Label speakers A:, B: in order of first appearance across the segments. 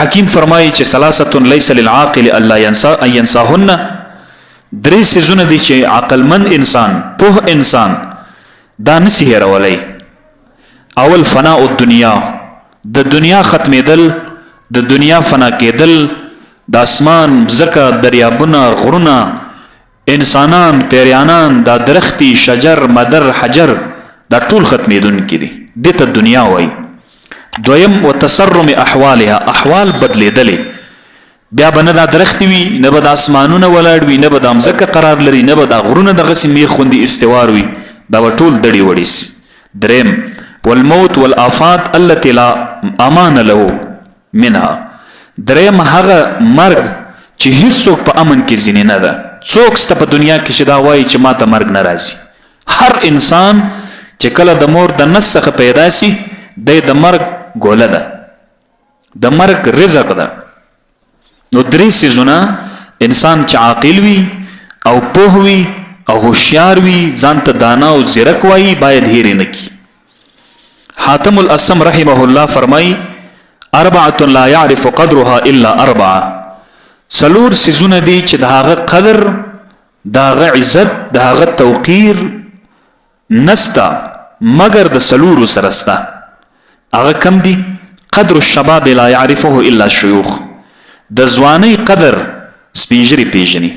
A: حکیم فرمایي چې ثلاثه ليس للعاقل الا ينساهن، درې سيزونه دي چې عقلمند انسان په انسان دا نسی هیرولای. اول فناء الدنیا، د دنیا ختمېدل، د دنیا فنا کېدل، د اسمان زکه دریابونه غرونه انسانان پیریانان دا درختی شجر مدر حجر دا ټول ختمېدونکي دي، دې ته دنیا وایي. دویم وتصرم احوالها، احوال بدلیدلې، بیا به نه دا درختی وي، نه به د اسمانونه ولاړ وي، نه به د مځکه قرار لري، نه به دا غرونه دغسې میخ غوندې استوار وي، دا به ټول دړې وړې سي. دریم والموت والآفات التي لا امان له منها، دریم هغه مرګ چې هیڅوک په امن کې ځینې نه ده. څوک سته په دنیا کې چې دا وایي چې ما ته مرګ نه راځي؟ هر انسان چې کله د مور د نس څخه پیدا سي دی د مرګ ګوله ده، د مرګ رزق ده. نو درې څیزونه انسان چې عاقل وي او پوه وي او هوښیار وي، ځان ته دانا او زیرک وایي، باید هېرې نه کړي. حاتم الاسم رحمه الله فرمایي اربعه لا يعرف قدرها الا اربعه، څلور څیزونه دي چې د هغه قدر، د هغه عزت، د هغه توقیر نستا مگر د څلورو سره سته. هغه کم دي؟ قدر الشباب لا يعرفه الا الشيوخ، د ځوانۍ قدر سپینږیري پیژني.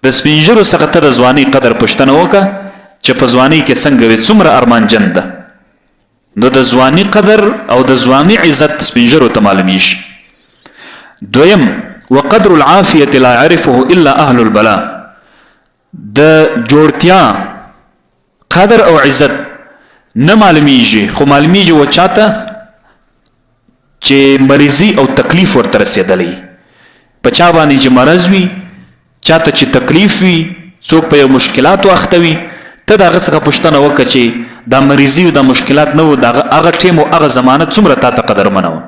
A: د سپینږیرو څخه ته د ځوانۍ قدر پوښتنه وکړه چې په ځوانۍ کې څنګه وي، څومره ارمانجن ده. نو د ځوانۍ قدر او د ځوانۍ عزت سپینږیرو ته معلومیږي. دویم وقدر العافیة لا يعرفه الا اهل البلاء، د جوړتیا قدر او عزت نه معلومیږي، خو معلومیږي و چاته چې مریضي او تکلیف ورته رسېدلی. په چا باندې چې مرض وي، چاته چې تکلیف وي، څوک په یو مشکلاتو اخته وي، ته د هغه څخه پوښتنه وکړه چې دا مریضي او دا مشکلات نه و، د هغه ټیم او هغه زمانه څومره تا ته قدرمنه وه.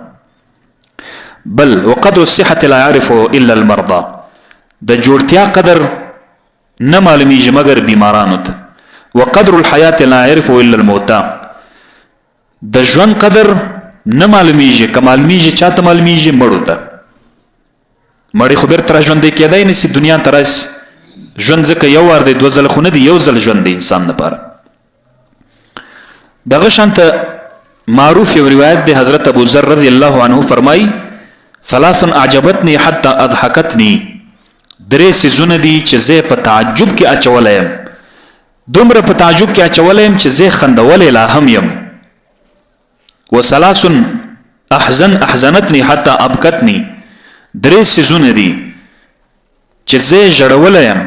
A: بل وقدر الصحة لا يعرفه الا المرضى، د جوړتیا قدر نه معلومیږي مگر بیمارانو ته. وقدر الحیات لا يعرفه الا الموتى، د ژوند قدر نه معلومیږي، که معلومیږي چاته معلومیږي؟ مړو ته. مړی خو بیرته را ژوندی کېدی نسي، دنیا ته راسي. ژوند ځکه یو وار دی، دوه ځله خو نه دی، یو ځل ژوند دی انسان لپاره. دغه شانته معروف یو روایت دی، حضرت ابو ذر رضی الله عنه فرمایي ثلاث اعجبتني حتى اضحكتني، درې څیزونه دي چې زه په تعجب کې اچولی یم، دومره په تعجب کې اچولی یم چې زه خندولی لا هم یم. وثلاث احزنتني حتى ابكتني، درې څیزونه دي چې زه ژړولی یم،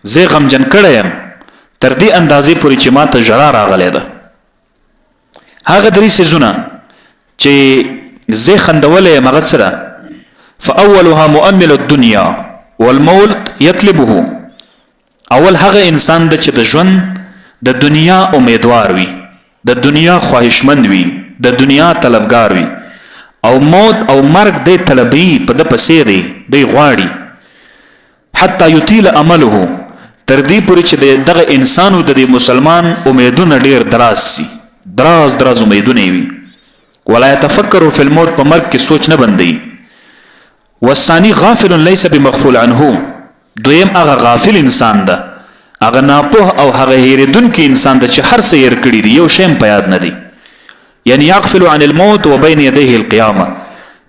A: زه غمجن کړی یم تر دې اندازې پورې چې ما ته ژړا راغلی ده. هغه درې څیزونه چې زه خندولی یم هغه څه ده؟ فاولها مؤمل الدنيا والموت يطلبه، اول هغه انسان ده چې د ژوند د دنیا امیدوار وي، د دنیا خواهشمند وي، د دنیا طلبګار وي، او موت او مرګ دی طلبي، په د پسې دی غواړي. حتی یطیل عمله، تر دې پورې چې دغه انسانو د دې مسلمان امیدونه ډیر دراز سي، دراز امیدونه وي. ولا يتفکر فی الموت، په مرګ کې سوچ نه بندي. والثاني غافل ليس بمغفول عنه، دویم هغه غافل انسان ده، هغه ناپوه او هغه هیریدونکي انسان ده چې هر څه هیر کړي دي، یو شی په یاد نه دی. یعنی یغفل عن الموت وبین یدیه القیامه،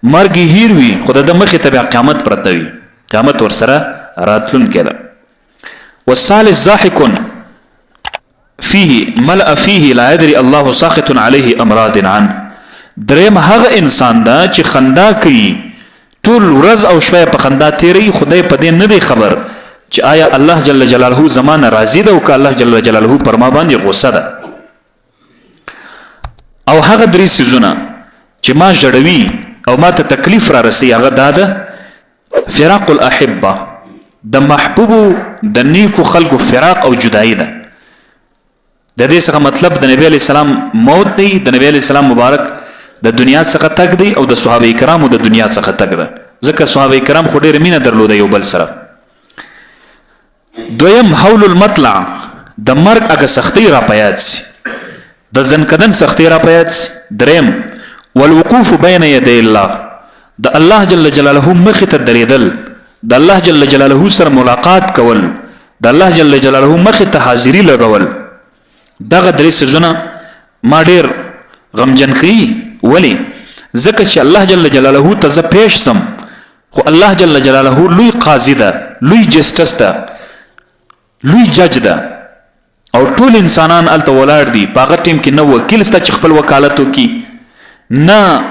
A: مرګ هیر وي خو د مخې ته قیامت پرته وي، قیامت ورسره راتلونکی ده. والثالث ضاحك فيه ملأ فيه لا يدري الله ساخط عليه امراض عنه، دریم هغه انسان ده چې خندا کوي ټول ورځ او شپه په خندا تیری، خدای په دې نه دی خبر چې آیا الله جل جلاله زمانه راضی ده او که الله جل جلاله پر ما باندې غصه ده. او هغه درې څیزونه چې ما ژړوي او ما ته تکلیف را رسي، هغه دا ده فراق الاحبه، د محبوبو د نیکو خلقو فراق او جدایی ده. د دې څخه مطلب د نبی علیہ السلام موت دی، د نبی علیہ السلام مبارک د دنیا څخه تک دی او د صحابه کرامو د دنیا څخه تک ده، ځکه صحابه کرام خو ډېر مینه درلوده یو بل سره. دویم حول المطلع، د مرګ هغه سختی را پیاد سي، د ځنکدن سختی را پیاد سي. دریم والوقوف بین یدی الله، د الله جل جلاله مخ ته درېدل، د الله جل جلاله سره ملاقات کول، د الله جل جلاله مخ ته حاضری لګول، دغه درې سيزونه ما ډېر غمجن کړي. ولی؟ ځکه چې الله جل جلاله ته زه پیش سم، خو الله جل جلاله لوی قاضي ده، لوی جسټس ده، لوی جج ده، او ټول انسانان الته ولاړ دي. په هغه ټیم کې نه وکیل سته چې خپل وکالت وکړي، نه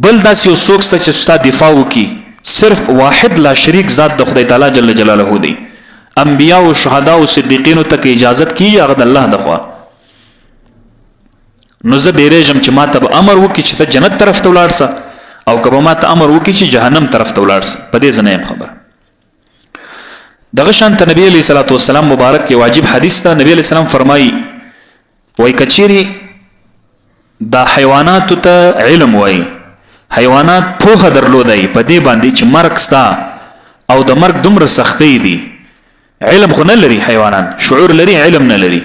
A: بل داسې یو څوک سته چې ستا دفاع وکړي. صرف واحد لا شریک ذات د خدای تعالی جل جلاله دی. انبیاء او شهدا او صدیقینو ته اجازت کیږي هغه د الله د خوا. نو زه بیریږم چې ما ته به امر وکړي چې ته جنت طرف ته ولاړ سه، او که به ما ته امر وکړي چې جهنم طرف ته ولاړ سه. په دې زه نه یم خبر. دغه شان ته نبی علیه الصلاۃ والسلام مبارک کې واجب حدیث ته نبی علیه السلام فرمایي وای کچيري دا حیوانات ته علم وای، حیوانات پوهه درلودای په دې باندې چې مرګ ستا او د مرګ دومره سختي دي. علم خو نه لري حیوانان، شعور لري، علم نه لري.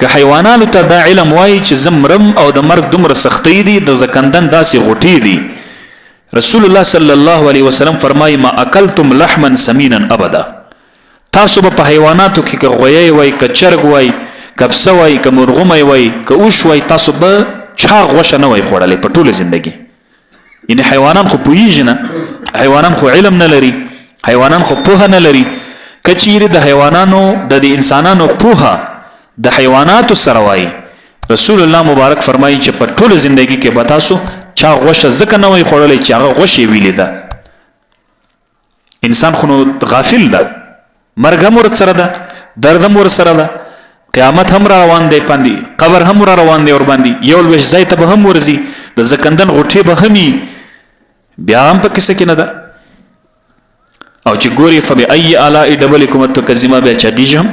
A: که حیوانانو ته دا علم وای چې زمرم او د مرګ دومره سختي دي، د زکندن داسې غټي دي. رسول الله صلی الله علیه وسلم فرمایي ما اکلتم لحما سمینا ابدا. تاسو په حیواناتو کې که غوی وای، که چرګ وای، که پسه وای، که مرغومی وای، که اوښ وای، تاسو به چا غوښه نه وای خوړلې په ټوله زندگی. یعنی حیوانان خو پوهیږي نه، حیوانان خو علم نه لري، حیوانان خو پوهه نه لري. که چیرې د حیوانانو د انسانانو پوهه د حیواناتو سره وای، رسول الله مبارک فرمایي چې په ټوله زندگی کې به تاسو چا غوښه ځکه نه وای خوړلې چې هغه غوښې ویلې ده. انسان خو نو غافل ده، مرګ هم ورسره ده، درد هم ورسره ده، قیامت هم را روان دی باندې، قبر هم را روان دی ور باندې، یو لوش ځای ته به هم ورځي، د زکندن غوټې به همي بیا هم په کیسه کې نه ده. او چې ګوري فبأي آلاء ربکما تکذبان بیا چغیږي هم